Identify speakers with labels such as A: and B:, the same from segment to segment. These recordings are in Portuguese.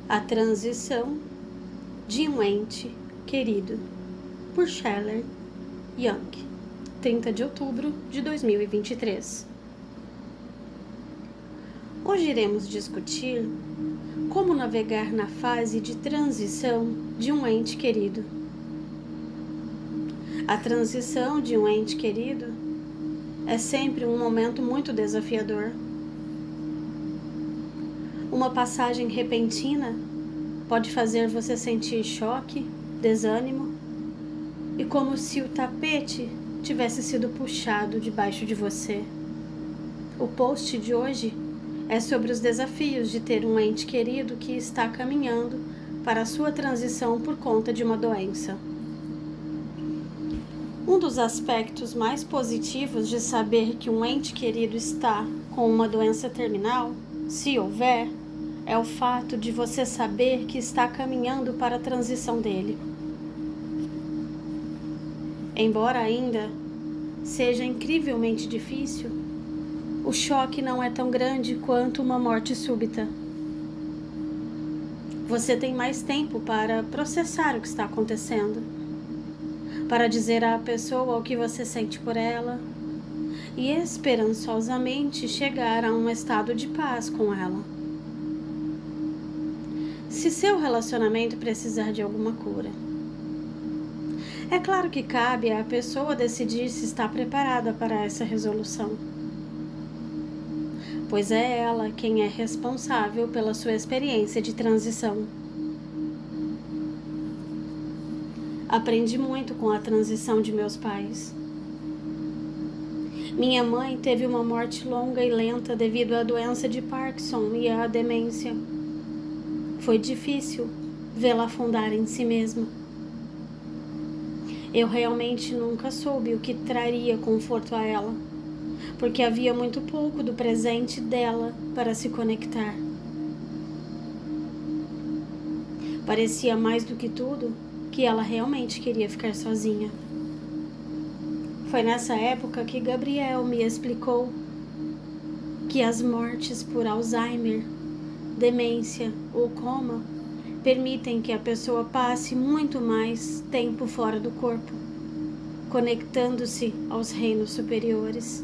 A: A transição de um ente querido, por Scheller Young, 30 de outubro de 2023. Hoje iremos discutir como navegar na fase de transição de um ente querido. A transição de um ente querido é sempre um momento muito desafiador. Uma passagem repentina pode fazer você sentir choque, desânimo e como se o tapete tivesse sido puxado debaixo de você. O post de hoje é sobre os desafios de ter um ente querido que está caminhando para a sua transição por conta de uma doença. Um dos aspectos mais positivos de saber que um ente querido está com uma doença terminal, se houver, é o fato de você saber que está caminhando para a transição dele. Embora ainda seja incrivelmente difícil, o choque não é tão grande quanto uma morte súbita. Você tem mais tempo para processar o que está acontecendo, para dizer à pessoa o que você sente por ela e esperançosamente chegar a um estado de paz com ela. Se seu relacionamento precisar de alguma cura, é claro que cabe à pessoa decidir se está preparada para essa resolução, pois é ela quem é responsável pela sua experiência de transição. Aprendi muito com a transição de meus pais. Minha mãe teve uma morte longa e lenta devido à doença de Parkinson e à demência. Foi difícil vê-la afundar em si mesma. Eu realmente nunca soube o que traria conforto a ela, porque havia muito pouco do presente dela para se conectar. Parecia mais do que tudo que ela realmente queria ficar sozinha. Foi nessa época que Gabriel me explicou que as mortes por Alzheimer, demência ou coma permitem que a pessoa passe muito mais tempo fora do corpo, conectando-se aos reinos superiores.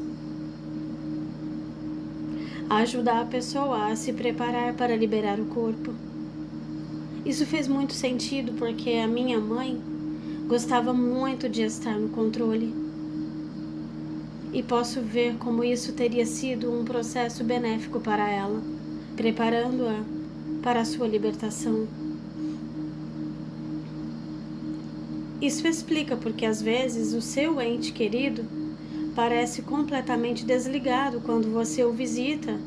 A: Ajudar a pessoa a se preparar para liberar o corpo. Isso fez muito sentido porque a minha mãe gostava muito de estar no controle. E posso ver como isso teria sido um processo benéfico para ela, preparando-a para a sua libertação. Isso explica porque às vezes o seu ente querido parece completamente desligado quando você o visita,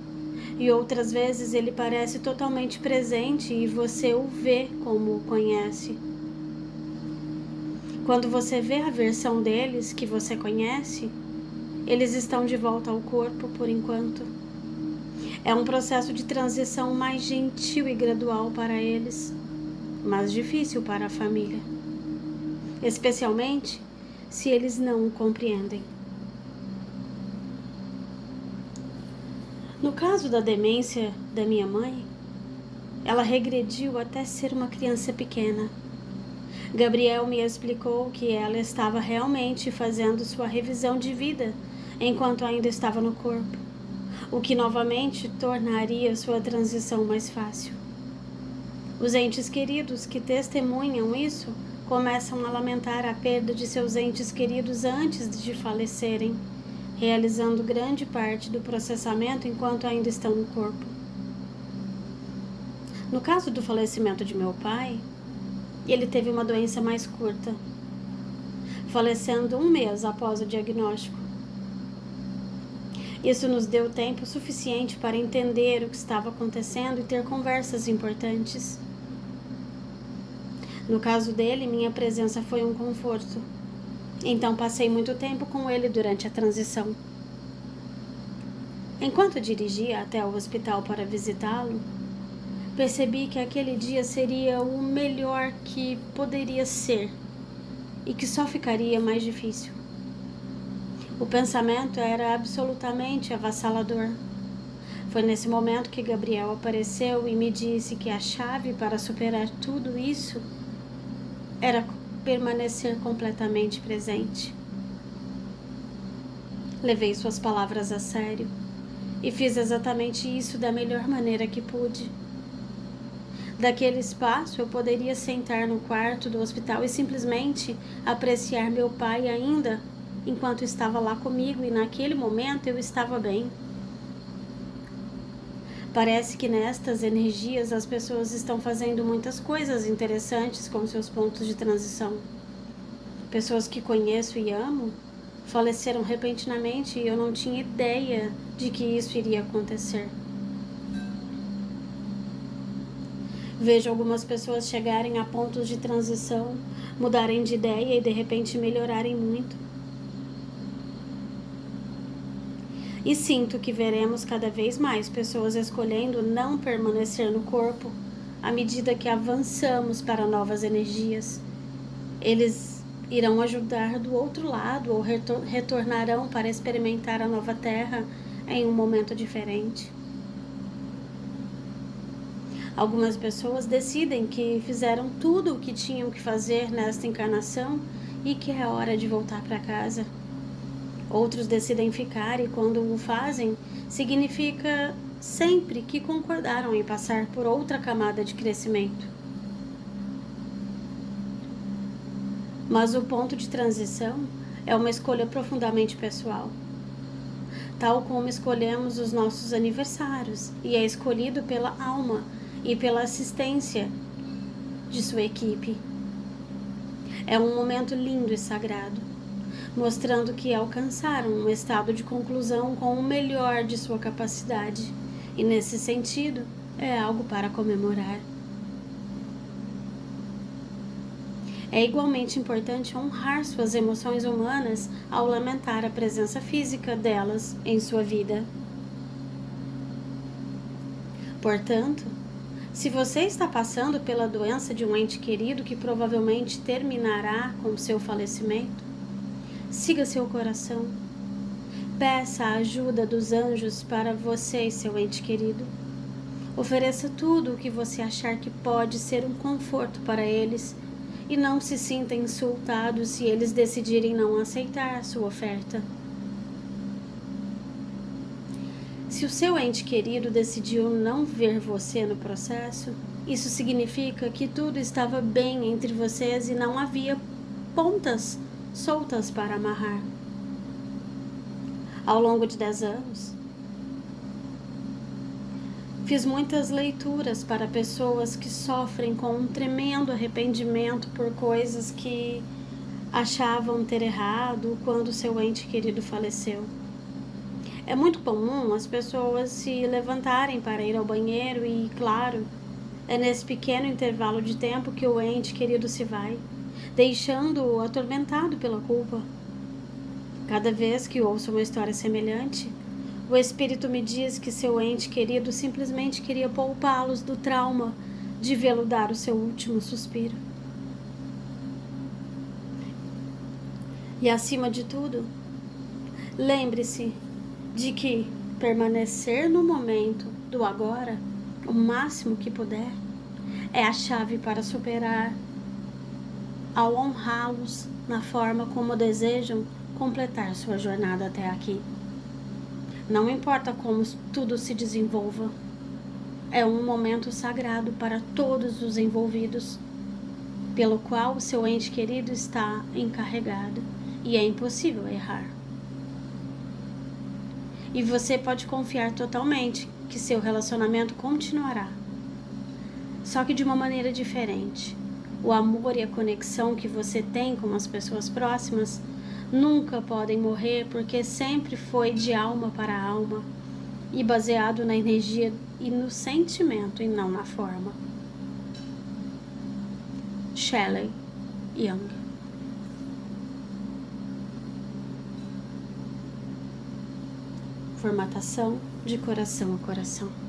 A: e outras vezes ele parece totalmente presente e você o vê como o conhece. Quando você vê a versão deles que você conhece, eles estão de volta ao corpo por enquanto. É um processo de transição mais gentil e gradual para eles, mas difícil para a família, especialmente se eles não o compreendem. No caso da demência da minha mãe, ela regrediu até ser uma criança pequena. Gabriel me explicou que ela estava realmente fazendo sua revisão de vida enquanto ainda estava no corpo, o que novamente tornaria sua transição mais fácil. Os entes queridos que testemunham isso começam a lamentar a perda de seus entes queridos antes de falecerem, realizando grande parte do processamento enquanto ainda estão no corpo. No caso do falecimento de meu pai, ele teve uma doença mais curta, falecendo 1 mês após o diagnóstico. Isso nos deu tempo suficiente para entender o que estava acontecendo e ter conversas importantes. No caso dele, minha presença foi um conforto. Então passei muito tempo com ele durante a transição. Enquanto dirigia até o hospital para visitá-lo, percebi que aquele dia seria o melhor que poderia ser e que só ficaria mais difícil. O pensamento era absolutamente avassalador. Foi nesse momento que Gabriel apareceu e me disse que a chave para superar tudo isso era permanecer completamente presente. Levei suas palavras a sério e fiz exatamente isso da melhor maneira que pude. Daquele espaço, eu poderia sentar no quarto do hospital e simplesmente apreciar meu pai ainda enquanto estava lá comigo, e naquele momento eu estava bem. Parece que nestas energias as pessoas estão fazendo muitas coisas interessantes com seus pontos de transição. Pessoas que conheço e amo faleceram repentinamente e eu não tinha ideia de que isso iria acontecer. Vejo algumas pessoas chegarem a pontos de transição, mudarem de ideia e de repente melhorarem muito. E sinto que veremos cada vez mais pessoas escolhendo não permanecer no corpo à medida que avançamos para novas energias. Eles irão ajudar do outro lado ou retornarão para experimentar a nova terra em um momento diferente. Algumas pessoas decidem que fizeram tudo o que tinham que fazer nesta encarnação e que é hora de voltar para casa. Outros decidem ficar e quando o fazem, significa sempre que concordaram em passar por outra camada de crescimento. Mas o ponto de transição é uma escolha profundamente pessoal. Tal como escolhemos os nossos aniversários, e é escolhido pela alma e pela assistência de sua equipe. É um momento lindo e sagrado, mostrando que alcançaram um estado de conclusão com o melhor de sua capacidade, e nesse sentido, é algo para comemorar. É igualmente importante honrar suas emoções humanas ao lamentar a presença física delas em sua vida. Portanto, se você está passando pela doença de um ente querido que provavelmente terminará com seu falecimento, siga seu coração. Peça a ajuda dos anjos para você e seu ente querido. Ofereça tudo o que você achar que pode ser um conforto para eles e não se sinta insultado se eles decidirem não aceitar a sua oferta. Se o seu ente querido decidiu não ver você no processo, isso significa que tudo estava bem entre vocês e não havia pontas soltas para amarrar. Ao longo de 10 anos, fiz muitas leituras para pessoas que sofrem com um tremendo arrependimento por coisas que achavam ter errado quando seu ente querido faleceu. É muito comum as pessoas se levantarem para ir ao banheiro e, claro, é nesse pequeno intervalo de tempo que o ente querido se vai, deixando-o atormentado pela culpa. Cada vez que ouço uma história semelhante, o espírito me diz que seu ente querido simplesmente queria poupá-los do trauma de vê-lo dar o seu último suspiro. E acima de tudo, lembre-se de que permanecer no momento do agora, o máximo que puder, é a chave para superar ao honrá-los na forma como desejam completar sua jornada até aqui. Não importa como tudo se desenvolva, é um momento sagrado para todos os envolvidos, pelo qual o seu ente querido está encarregado e é impossível errar. E você pode confiar totalmente que seu relacionamento continuará, só que de uma maneira diferente. O amor e a conexão que você tem com as pessoas próximas nunca podem morrer, porque sempre foi de alma para alma e baseado na energia e no sentimento e não na forma. Shelley Young. Formatação de coração a coração.